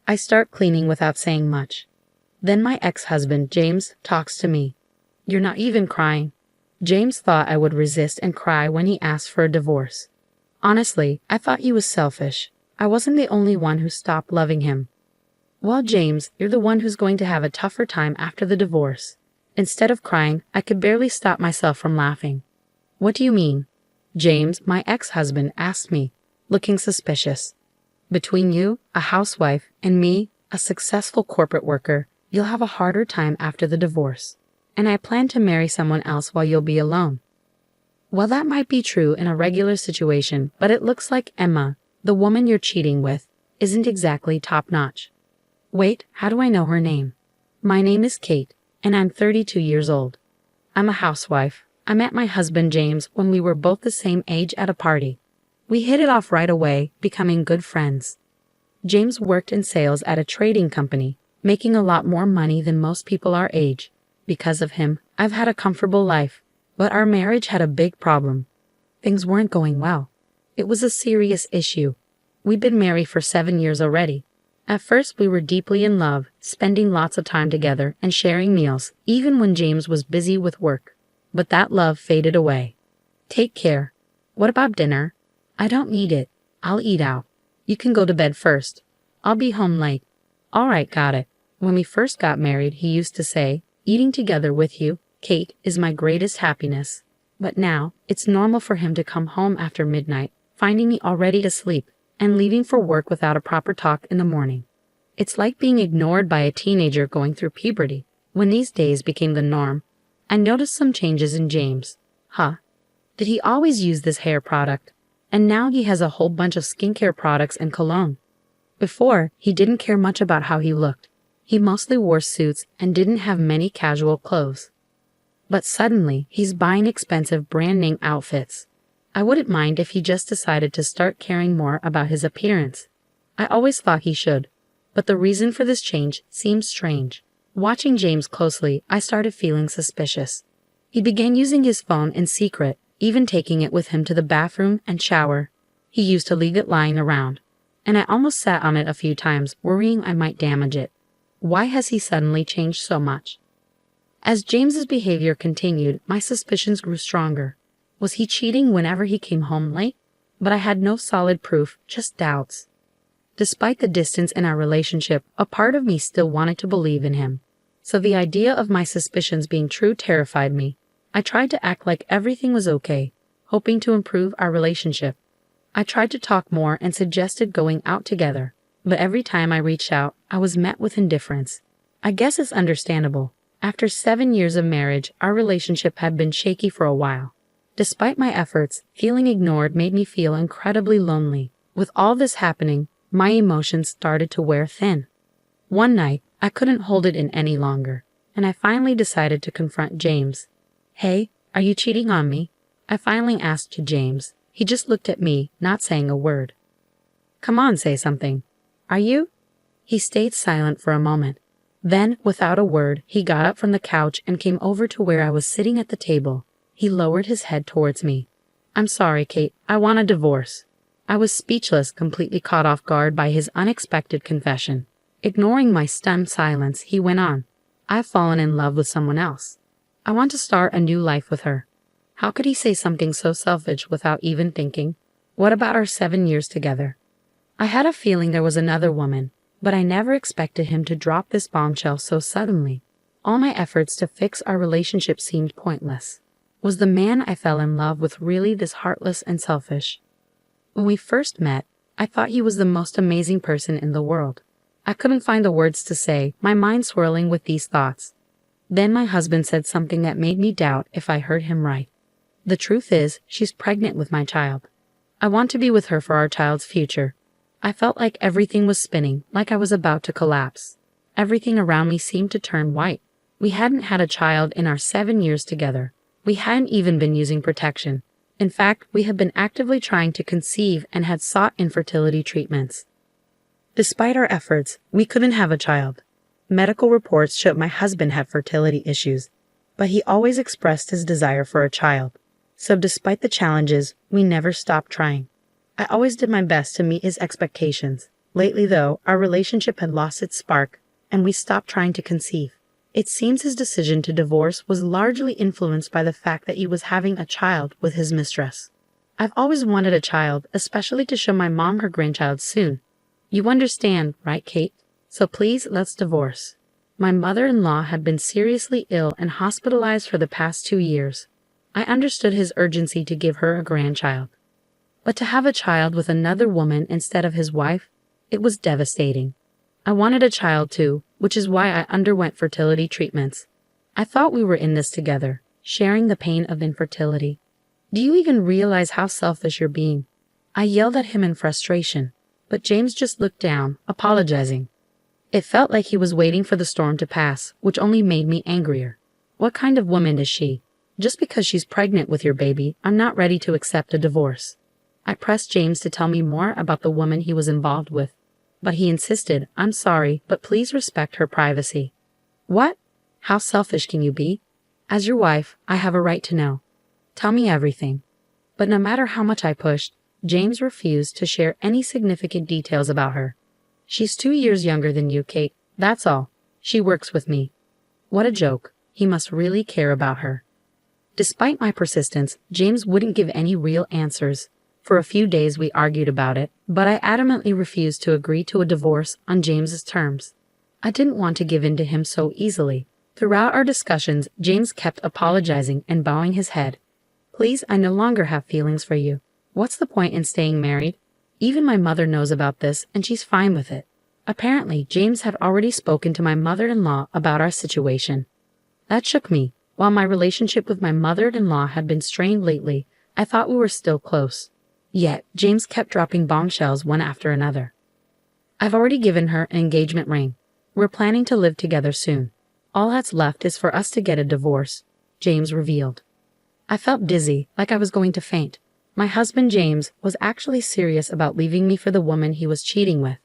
I start cleaning without saying much. Then my ex-husband, James, talks to me. You're not even crying. James thought I would resist and cry when he asked for a divorce. Honestly, I thought he was selfish. I wasn't the only one who stopped loving him. Well, James, you're the one who's going to have a tougher time after the divorce. Instead of crying, I could barely stop myself from laughing. What do you mean? James, my ex-husband, asked me, looking suspicious. Between you, a housewife, and me, a successful corporate worker, you'll have a harder time after the divorce. And I plan to marry someone else while you'll be alone. Well, that might be true in a regular situation, but it looks like Emma, the woman you're cheating with, isn't exactly top-notch. Wait, how do I know her name? My name is Kate, and I'm 32 years old. I'm a housewife. I met my husband James when we were both the same age at a party. We hit it off right away, becoming good friends. James worked in sales at a trading company, making a lot more money than most people our age. Because of him, I've had a comfortable life, but our marriage had a big problem. Things weren't going well. It was a serious issue. We'd been married for 7 years already. At first, we were deeply in love, spending lots of time together and sharing meals, even when James was busy with work. But that love faded away. Take care. What about dinner? I don't need it. I'll eat out. You can go to bed first. I'll be home late. All right, got it. When we first got married, he used to say, eating together with you, Kate, is my greatest happiness. But now, it's normal for him to come home after midnight, finding me already asleep, and leaving for work without a proper talk in the morning. It's like being ignored by a teenager going through puberty. When these days became the norm, I noticed some changes in James. Did he always use this hair product? And now he has a whole bunch of skincare products and cologne. Before, he didn't care much about how he looked. He mostly wore suits and didn't have many casual clothes. But suddenly, he's buying expensive brand-name outfits. I wouldn't mind if he just decided to start caring more about his appearance. I always thought he should, but the reason for this change seems strange. Watching James closely, I started feeling suspicious. He began using his phone in secret, even taking it with him to the bathroom and shower. He used to leave it lying around, and I almost sat on it a few times, worrying I might damage it. Why has he suddenly changed so much? As James's behavior continued, my suspicions grew stronger. Was he cheating whenever he came home late? But I had no solid proof, just doubts. Despite the distance in our relationship, a part of me still wanted to believe in him. So the idea of my suspicions being true terrified me. I tried to act like everything was okay, hoping to improve our relationship. I tried to talk more and suggested going out together, but every time I reached out, I was met with indifference. I guess it's understandable. After 7 years of marriage, our relationship had been shaky for a while. Despite my efforts, feeling ignored made me feel incredibly lonely. With all this happening, my emotions started to wear thin. One night, I couldn't hold it in any longer, and I finally decided to confront James. Hey, are you cheating on me? I finally asked to James. He just looked at me, not saying a word. Come on, say something. Are you? He stayed silent for a moment. Then, without a word, he got up from the couch and came over to where I was sitting at the table. He lowered his head towards me. I'm sorry, Kate. I want a divorce. I was speechless, completely caught off guard by his unexpected confession. Ignoring my stunned silence, he went on. I've fallen in love with someone else. I want to start a new life with her. How could he say something so selfish without even thinking? What about our 7 years together? I had a feeling there was another woman, but I never expected him to drop this bombshell so suddenly. All my efforts to fix our relationship seemed pointless. Was the man I fell in love with really this heartless and selfish? When we first met, I thought he was the most amazing person in the world. I couldn't find the words to say, my mind swirling with these thoughts. Then my husband said something that made me doubt if I heard him right. The truth is, she's pregnant with my child. I want to be with her for our child's future. I felt like everything was spinning, like I was about to collapse. Everything around me seemed to turn white. We hadn't had a child in our 7 years together. We hadn't even been using protection. In fact, we had been actively trying to conceive and had sought infertility treatments. Despite our efforts, we couldn't have a child. Medical reports showed my husband had fertility issues, but he always expressed his desire for a child. So despite the challenges, we never stopped trying. I always did my best to meet his expectations, Lately, though, our relationship had lost its spark, and we stopped trying to conceive. It seems his decision to divorce was largely influenced by the fact that he was having a child with his mistress. I've always wanted a child, especially to show my mom her grandchild soon. You understand, right, Kate? So please, let's divorce. My mother-in-law had been seriously ill and hospitalized for the past 2 years. I understood his urgency to give her a grandchild. But to have a child with another woman instead of his wife, it was devastating. I wanted a child too, which is why I underwent fertility treatments. I thought we were in this together, sharing the pain of infertility. Do you even realize how selfish you're being? I yelled at him in frustration, but James just looked down, apologizing. It felt like he was waiting for the storm to pass, which only made me angrier. What kind of woman is she? Just because she's pregnant with your baby, I'm not ready to accept a divorce. I pressed James to tell me more about the woman he was involved with, but he insisted, I'm sorry, but please respect her privacy. What? How selfish can you be? As your wife, I have a right to know. Tell me everything. But no matter how much I pushed, James refused to share any significant details about her. She's 2 years younger than you, Kate. That's all. She works with me. What a joke. He must really care about her. Despite my persistence, James wouldn't give any real answers. For a few days we argued about it, but I adamantly refused to agree to a divorce on James's terms. I didn't want to give in to him so easily. Throughout our discussions, James kept apologizing and bowing his head. Please, I no longer have feelings for you. What's the point in staying married? Even my mother knows about this, and she's fine with it. Apparently, James had already spoken to my mother-in-law about our situation. That shook me. While my relationship with my mother-in-law had been strained lately, I thought we were still close. Yet, James kept dropping bombshells one after another. I've already given her an engagement ring. We're planning to live together soon. All that's left is for us to get a divorce, James revealed. I felt dizzy, like I was going to faint. My husband James was actually serious about leaving me for the woman he was cheating with,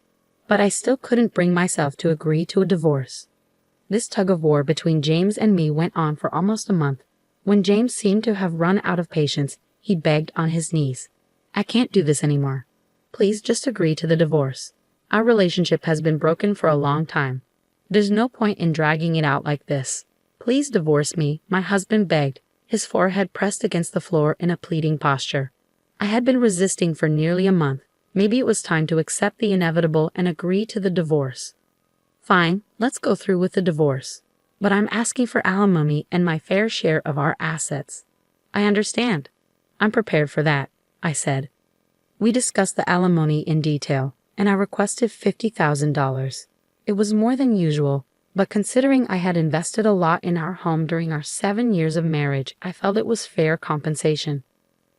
but I still couldn't bring myself to agree to a divorce. This tug-of-war between James and me went on for almost a month. When James seemed to have run out of patience, he begged on his knees. I can't do this anymore. Please just agree to the divorce. Our relationship has been broken for a long time. There's no point in dragging it out like this. Please divorce me, my husband begged, his forehead pressed against the floor in a pleading posture. I had been resisting for nearly a month. Maybe it was time to accept the inevitable and agree to the divorce. Fine, let's go through with the divorce. But I'm asking for alimony and my fair share of our assets. I understand. I'm prepared for that, I said. We discussed the alimony in detail, and I requested $50,000. It was more than usual, but considering I had invested a lot in our home during our 7 years of marriage, I felt it was fair compensation.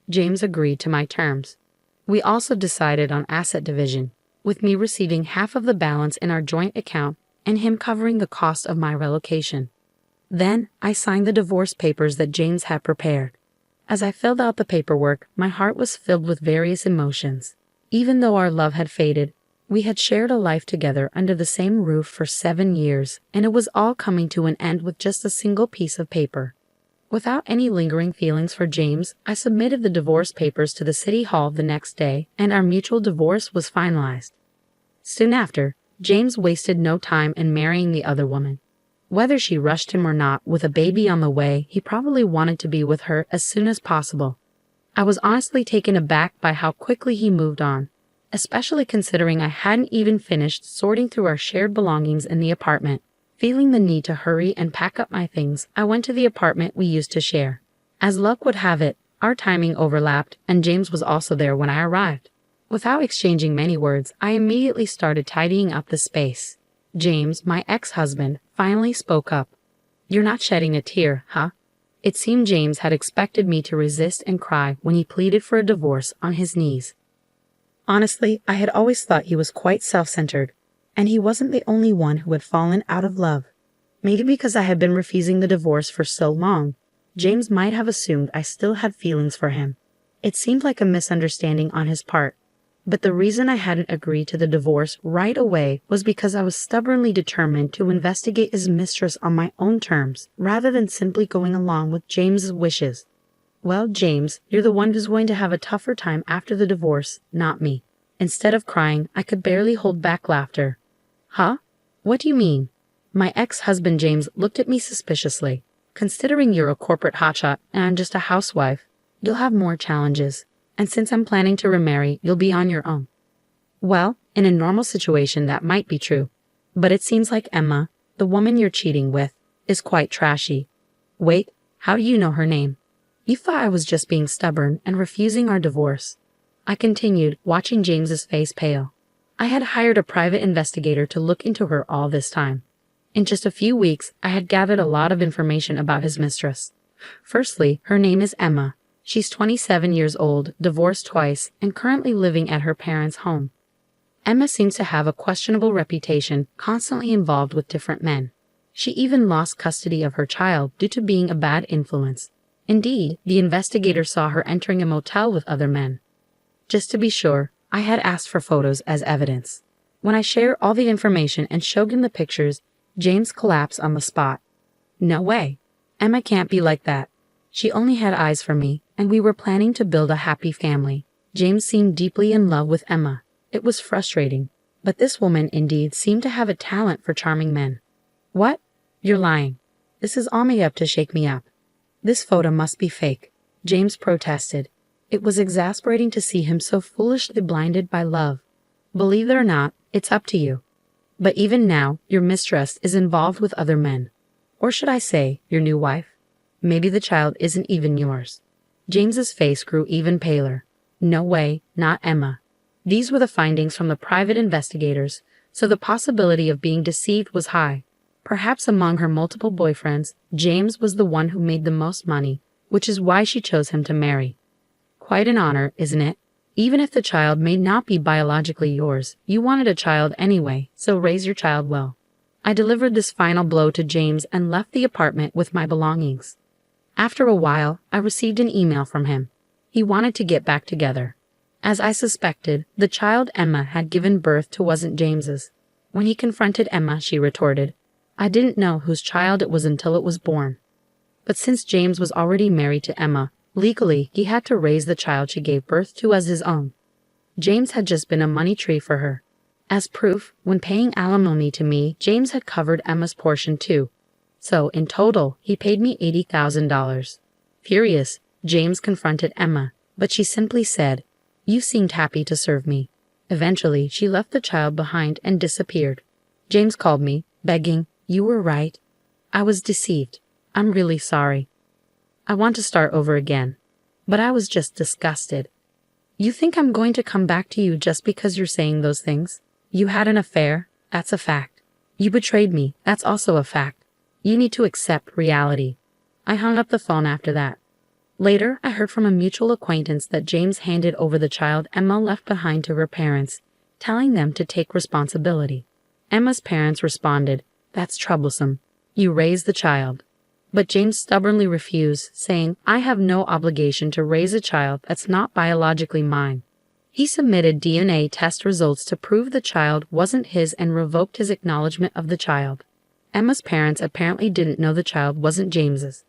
James agreed to my terms. We also decided on asset division, with me receiving half of the balance in our joint account and him covering the cost of my relocation. Then, I signed the divorce papers that James had prepared. As I filled out the paperwork, my heart was filled with various emotions. Even though our love had faded, we had shared a life together under the same roof for 7 years, and it was all coming to an end with just a single piece of paper. Without any lingering feelings for James, I submitted the divorce papers to the city hall the next day, and our mutual divorce was finalized. Soon after, James wasted no time in marrying the other woman. Whether she rushed him or not, with a baby on the way, he probably wanted to be with her as soon as possible. I was honestly taken aback by how quickly he moved on, especially considering I hadn't even finished sorting through our shared belongings in the apartment. Feeling the need to hurry and pack up my things, I went to the apartment we used to share. As luck would have it, our timing overlapped, and James was also there when I arrived. Without exchanging many words, I immediately started tidying up the space. James, my ex-husband, finally spoke up. You're not shedding a tear, huh? It seemed James had expected me to resist and cry when he pleaded for a divorce on his knees. Honestly, I had always thought he was quite self-centered, and he wasn't the only one who had fallen out of love. Maybe because I had been refusing the divorce for so long, James might have assumed I still had feelings for him. It seemed like a misunderstanding on his part, but the reason I hadn't agreed to the divorce right away was because I was stubbornly determined to investigate his mistress on my own terms, rather than simply going along with James's wishes. Well, James, you're the one who's going to have a tougher time after the divorce, not me. Instead of crying, I could barely hold back laughter. Huh? What do you mean? My ex-husband James looked at me suspiciously. Considering you're a corporate hotshot and I'm just a housewife, you'll have more challenges. And since I'm planning to remarry, you'll be on your own. Well, in a normal situation that might be true. But it seems like Emma, the woman you're cheating with, is quite trashy. Wait, how do you know her name? You thought I was just being stubborn and refusing our divorce. I continued, watching James's face pale. I had hired a private investigator to look into her all this time. In just a few weeks, I had gathered a lot of information about his mistress. Firstly, her name is Emma. She's 27 years old, divorced twice, and currently living at her parents' home. Emma seems to have a questionable reputation, constantly involved with different men. She even lost custody of her child due to being a bad influence. Indeed, the investigator saw her entering a motel with other men. Just to be sure, I had asked for photos as evidence. When I shared all the information and showed him the pictures, James collapsed on the spot. No way. Emma can't be like that. She only had eyes for me, and we were planning to build a happy family. James seemed deeply in love with Emma. It was frustrating, but this woman indeed seemed to have a talent for charming men. What? You're lying. This is all made up to shake me up. This photo must be fake, James protested. It was exasperating to see him so foolishly blinded by love. Believe it or not, it's up to you. But even now, your mistress is involved with other men. Or should I say, your new wife? Maybe the child isn't even yours. James's face grew even paler. No way, not Emma. These were the findings from the private investigators, so the possibility of being deceived was high. Perhaps among her multiple boyfriends, James was the one who made the most money, which is why she chose him to marry. Quite an honor, isn't it? Even if the child may not be biologically yours, you wanted a child anyway, so raise your child well. I delivered this final blow to James and left the apartment with my belongings. After a while, I received an email from him. He wanted to get back together. As I suspected, the child Emma had given birth to wasn't James's. When he confronted Emma, she retorted, I didn't know whose child it was until it was born. But since James was already married to Emma, legally he had to raise the child she gave birth to as his own. James had just been a money tree for her. As proof, when paying alimony to me, James had covered Emma's portion too. So, in total, he paid me $80,000. Furious, James confronted Emma, but she simply said, You seemed happy to serve me. Eventually, she left the child behind and disappeared. James called me, begging, You were right. I was deceived. I'm really sorry. I want to start over again. But I was just disgusted. You think I'm going to come back to you just because you're saying those things? You had an affair, that's a fact. You betrayed me, that's also a fact. You need to accept reality. I hung up the phone after that. Later, I heard from a mutual acquaintance that James handed over the child Emma left behind to her parents, telling them to take responsibility. Emma's parents responded, That's troublesome. You raised the child. But James stubbornly refused, saying, I have no obligation to raise a child that's not biologically mine. He submitted DNA test results to prove the child wasn't his and revoked his acknowledgement of the child. Emma's parents apparently didn't know the child wasn't James's.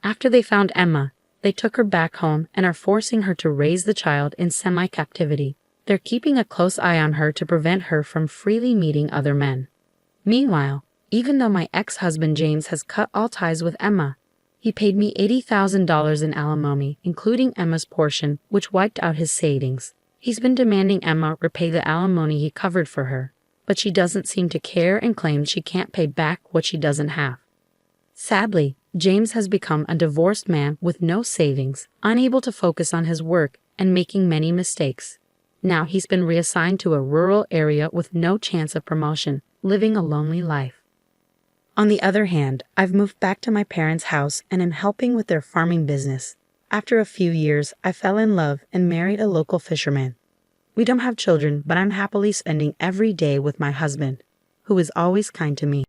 After they found Emma, they took her back home and are forcing her to raise the child in semi-captivity. They're keeping a close eye on her to prevent her from freely meeting other men. Meanwhile, even though my ex-husband James has cut all ties with Emma, he paid me $80,000 in alimony, including Emma's portion, which wiped out his savings. He's been demanding Emma repay the alimony he covered for her, but she doesn't seem to care and claims she can't pay back what she doesn't have. Sadly, James has become a divorced man with no savings, unable to focus on his work and making many mistakes. Now he's been reassigned to a rural area with no chance of promotion, living a lonely life. On the other hand, I've moved back to my parents' house and am helping with their farming business. After a few years, I fell in love and married a local fisherman. We don't have children, but I'm happily spending every day with my husband, who is always kind to me.